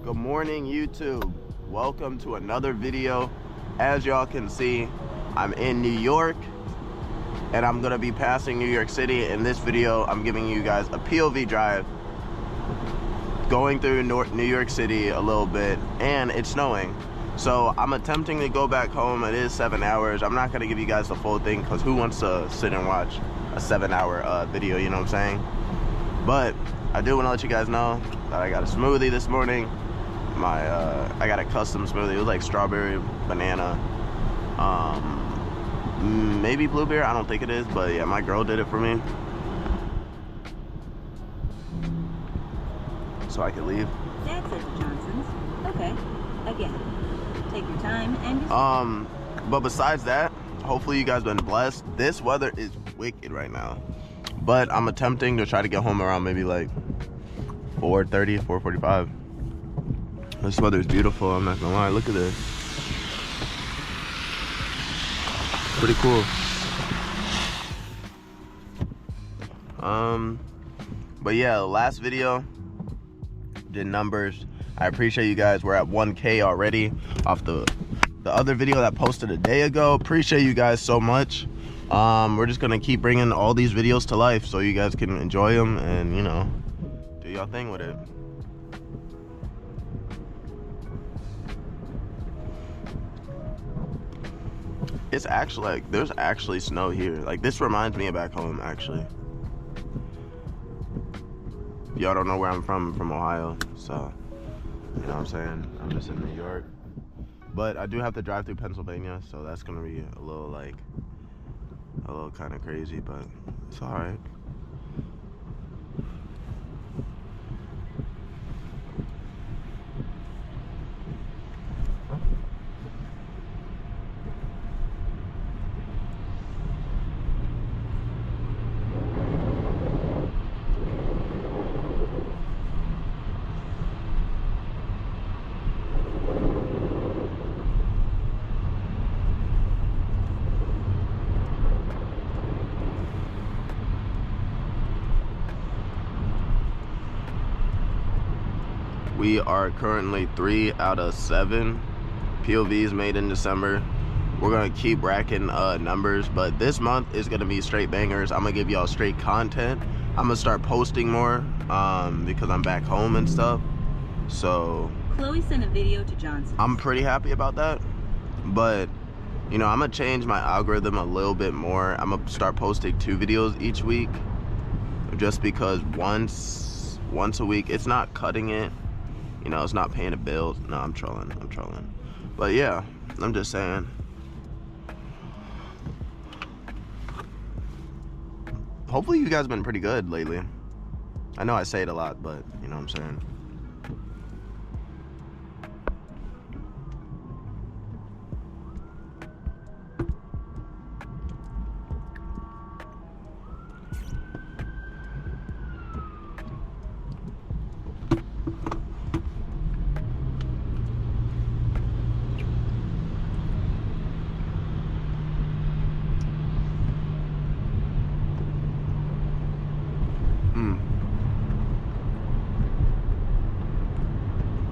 Good morning, YouTube. Welcome to another video. As y'all can see, I'm in New York and I'm gonna be passing New York City. In this video, I'm giving you guys a POV drive going through New York City a little bit, and it's snowing. So I'm attempting to go back home. It is 7 hours. I'm not gonna give you guys the full thing because who wants to sit and watch a 7-hour video, you know what I'm saying? But I do want to let you guys know that I got a smoothie this morning. I got a custom smoothie. It was like strawberry, banana, maybe blueberry. I don't think it is, but yeah, my girl did it for me, so I could leave. That's it, Johnson's. Okay. Again, take your time and but besides that, hopefully you guys been blessed. This weather is wicked right now, but I'm attempting to try to get home around maybe like 4:30, 4:45. This weather is beautiful, I'm not gonna lie. Look at this. Pretty cool. But yeah, last video did numbers. I appreciate you guys. We're at 1K already off the other video that posted a day ago. Appreciate you guys so much. We're just gonna keep bringing all these videos to life so you guys can enjoy them and, you know, do y'all thing with it. It's actually like there's actually snow here. Like, this reminds me of back home, actually. Y'all don't know where I'm from Ohio, so you know what I'm saying? I'm just in New York. But I do have to drive through Pennsylvania, so that's gonna be a little kind of crazy, but it's all right. We are currently 3 out of 7 POVs made in December. We're gonna keep racking numbers, but this month is gonna be straight bangers. I'm gonna give y'all straight content. I'm gonna start posting more because I'm back home and stuff. So Chloe sent a video to Johnson. I'm pretty happy about that. But you know, I'm gonna change my algorithm a little bit more. I'm gonna start posting 2 videos each week, just because once a week, it's not cutting it. You know, it's not paying the bills. No, I'm trolling. But yeah, I'm just saying. Hopefully you guys been pretty good lately. I know I say it a lot, but you know what I'm saying.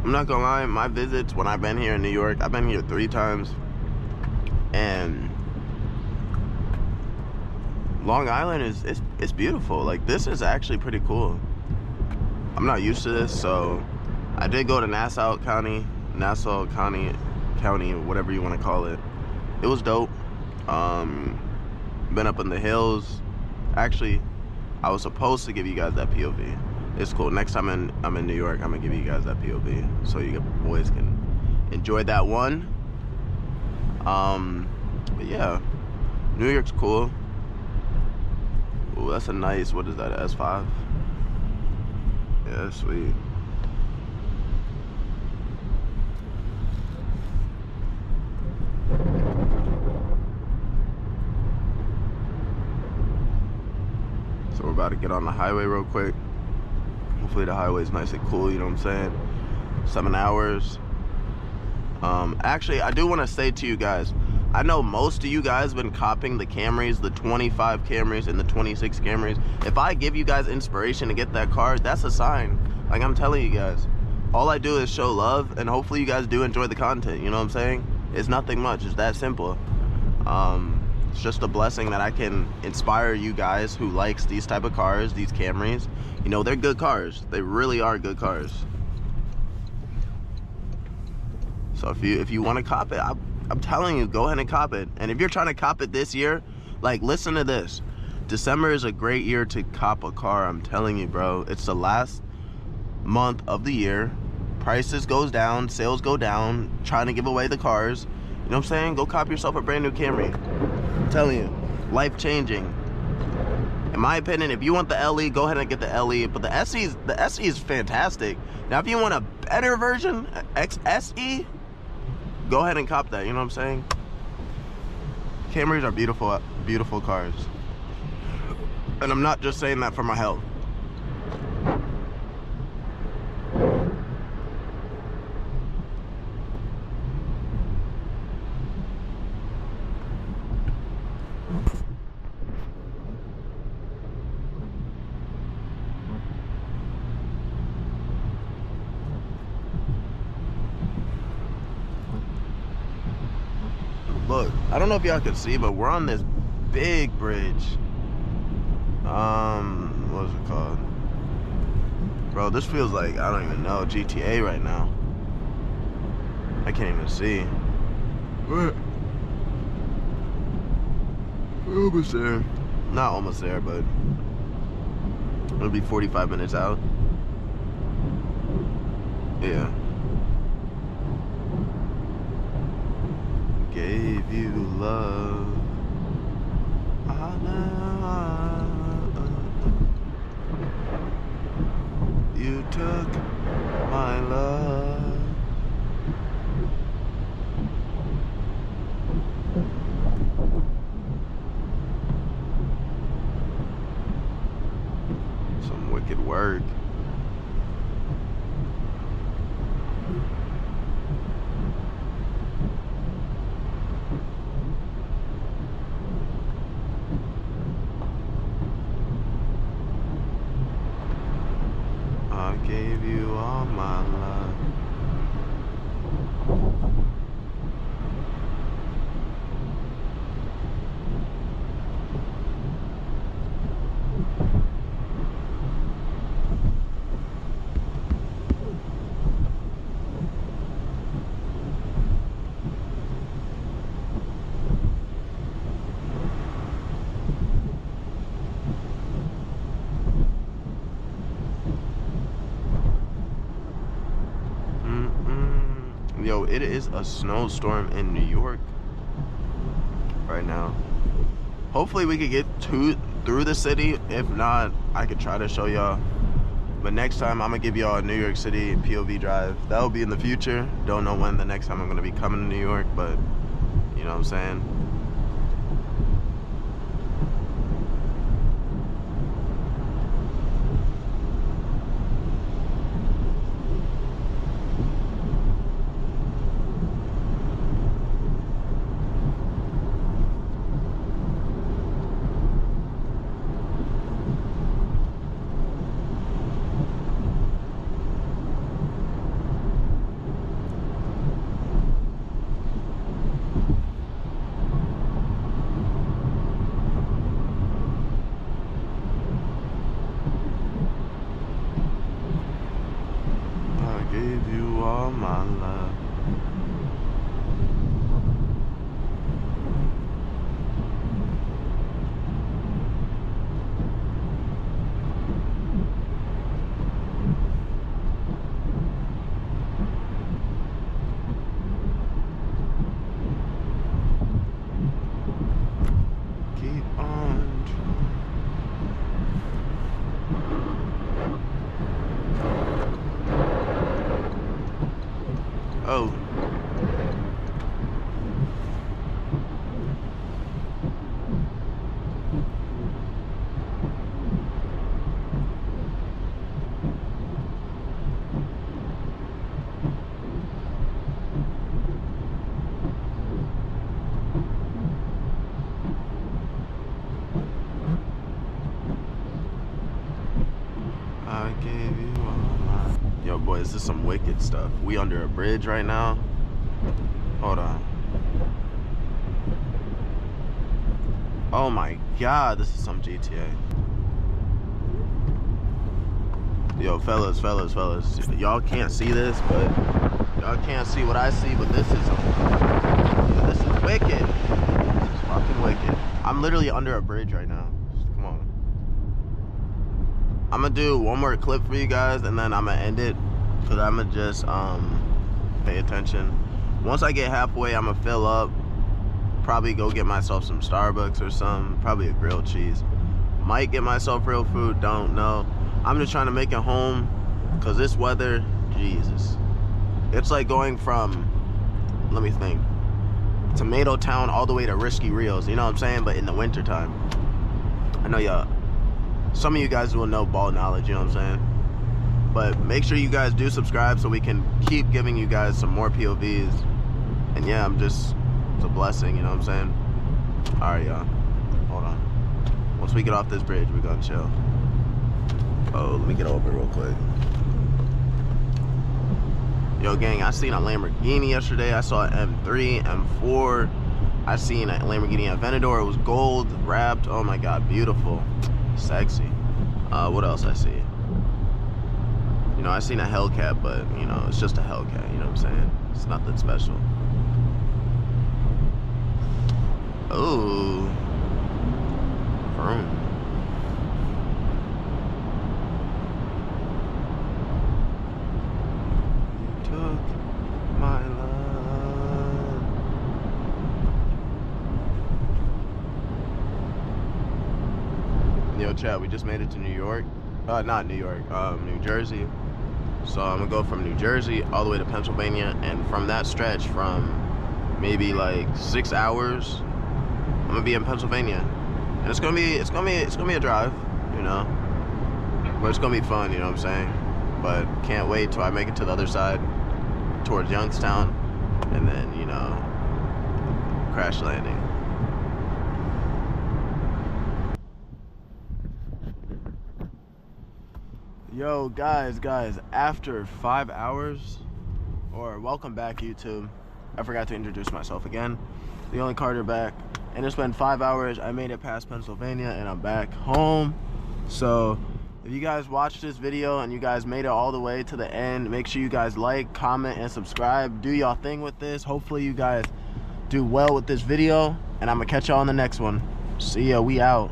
I'm not gonna lie, my visits when I've been here in New York, I've been here 3 times, and Long Island it's beautiful. Like, this is actually pretty cool. I'm not used to this, so I did go to Nassau County, whatever you want to call it. It was dope. Been up in the hills. Actually, I was supposed to give you guys that POV. It's cool. Next time I'm in New York, I'm gonna give you guys that POV so you boys can enjoy that one. But yeah, New York's cool. Ooh, that's a nice, what is that, S5? Yeah, that's sweet. So we're about to get on the highway real quick. Hopefully the highway's nice and cool, you know what I'm saying? 7 hours. Actually, I do want to say to you guys, I know most of you guys been copying the Camrys, the 25 Camrys and the 26 Camrys. If I give you guys inspiration to get that car, that's a sign. Like, I'm telling you guys. all I do is show love, and hopefully you guys do enjoy the content. You know what I'm saying? It's nothing much. It's that simple. It's just a blessing that I can inspire you guys who likes these type of cars, these Camrys. You know, they're good cars. They really are good cars. So if you want to cop it, I'm telling you, go ahead and cop it. And if you're trying to cop it this year, like, listen to this. December is a great year to cop a car. I'm telling you, bro. It's the last month of the year. Prices goes down, sales go down, trying to give away the cars. You know what I'm saying? Go cop yourself a brand new Camry. I'm telling you, life changing. In my opinion, if you want the LE, go ahead and get the LE. But the SE is fantastic. Now, if you want a better version, XSE, go ahead and cop that. You know what I'm saying? Camrys are beautiful, beautiful cars. And I'm not just saying that for my health. Look, I don't know if y'all can see, but we're on this big bridge. What is it called? Bro, this feels like, I don't even know, GTA right now. I can't even see. What? We're almost there. Not almost there, but it'll be 45 minutes out. Yeah. Gave you love. You took my love. Some wicked work. I gave you all my love. Yo, it is a snowstorm in New York right now. Hopefully we could get through the city. If not, I could try to show y'all. But next time I'm gonna give y'all a New York City POV drive. That'll be in the future. Don't know when the next time I'm gonna be coming to New York, but you know what I'm saying? Gave you all my love. Keep on trying. Oh. I gave you all my... Yo, boy, is this some wicked stuff? We under a bridge right now. Hold on. Oh my God, this is some GTA. Yo, fellas. Y'all can't see this, but y'all can't see what I see, but this is wicked. This is fucking wicked. I'm literally under a bridge right now. Come on. I'm gonna do one more clip for you guys, and then I'm gonna end it, because I'm gonna just pay attention. Once I get halfway, I'm gonna fill up. Probably go get myself some Starbucks or something. Probably a grilled cheese. Might get myself real food, don't know. I'm just trying to make it home, because this weather, Jesus. It's like going from, let me think, Tomato Town all the way to Risky Reels, you know what I'm saying? But in the winter time. I know y'all, some of you guys will know ball knowledge, you know what I'm saying? But make sure you guys do subscribe so we can keep giving you guys some more POVs. And yeah, it's a blessing, you know what I'm saying? Alright, y'all. Hold on. Once we get off this bridge, we're gonna chill. Oh, let me get over real quick. Yo, gang, I seen a Lamborghini yesterday. I saw an M3, M4. I seen a Lamborghini Aventador. It was gold, wrapped. Oh my God, beautiful. Sexy. What else I see? You know, I seen a Hellcat, but, you know, it's just a Hellcat, you know what I'm saying? It's nothing special. Ooh. Vroom. My love. Yo, chat, we just made it to New York. Not New York, New Jersey. So I'm gonna go from New Jersey all the way to Pennsylvania, and from that stretch, from maybe like 6 hours, I'm gonna be in Pennsylvania. And it's gonna be a drive, you know. But it's gonna be fun, you know what I'm saying? But can't wait till I make it to the other side, towards Youngstown, and then, you know, crash landing. Yo, guys, after 5 hours, or welcome back, YouTube. I forgot to introduce myself again. theOnlycarter back, and it's been 5 hours. I made it past Pennsylvania, and I'm back home. So if you guys watched this video and you guys made it all the way to the end, make sure you guys like, comment, and subscribe. Do y'all thing with this. Hopefully you guys do well with this video, and I'm gonna catch y'all on the next one. See ya, we out.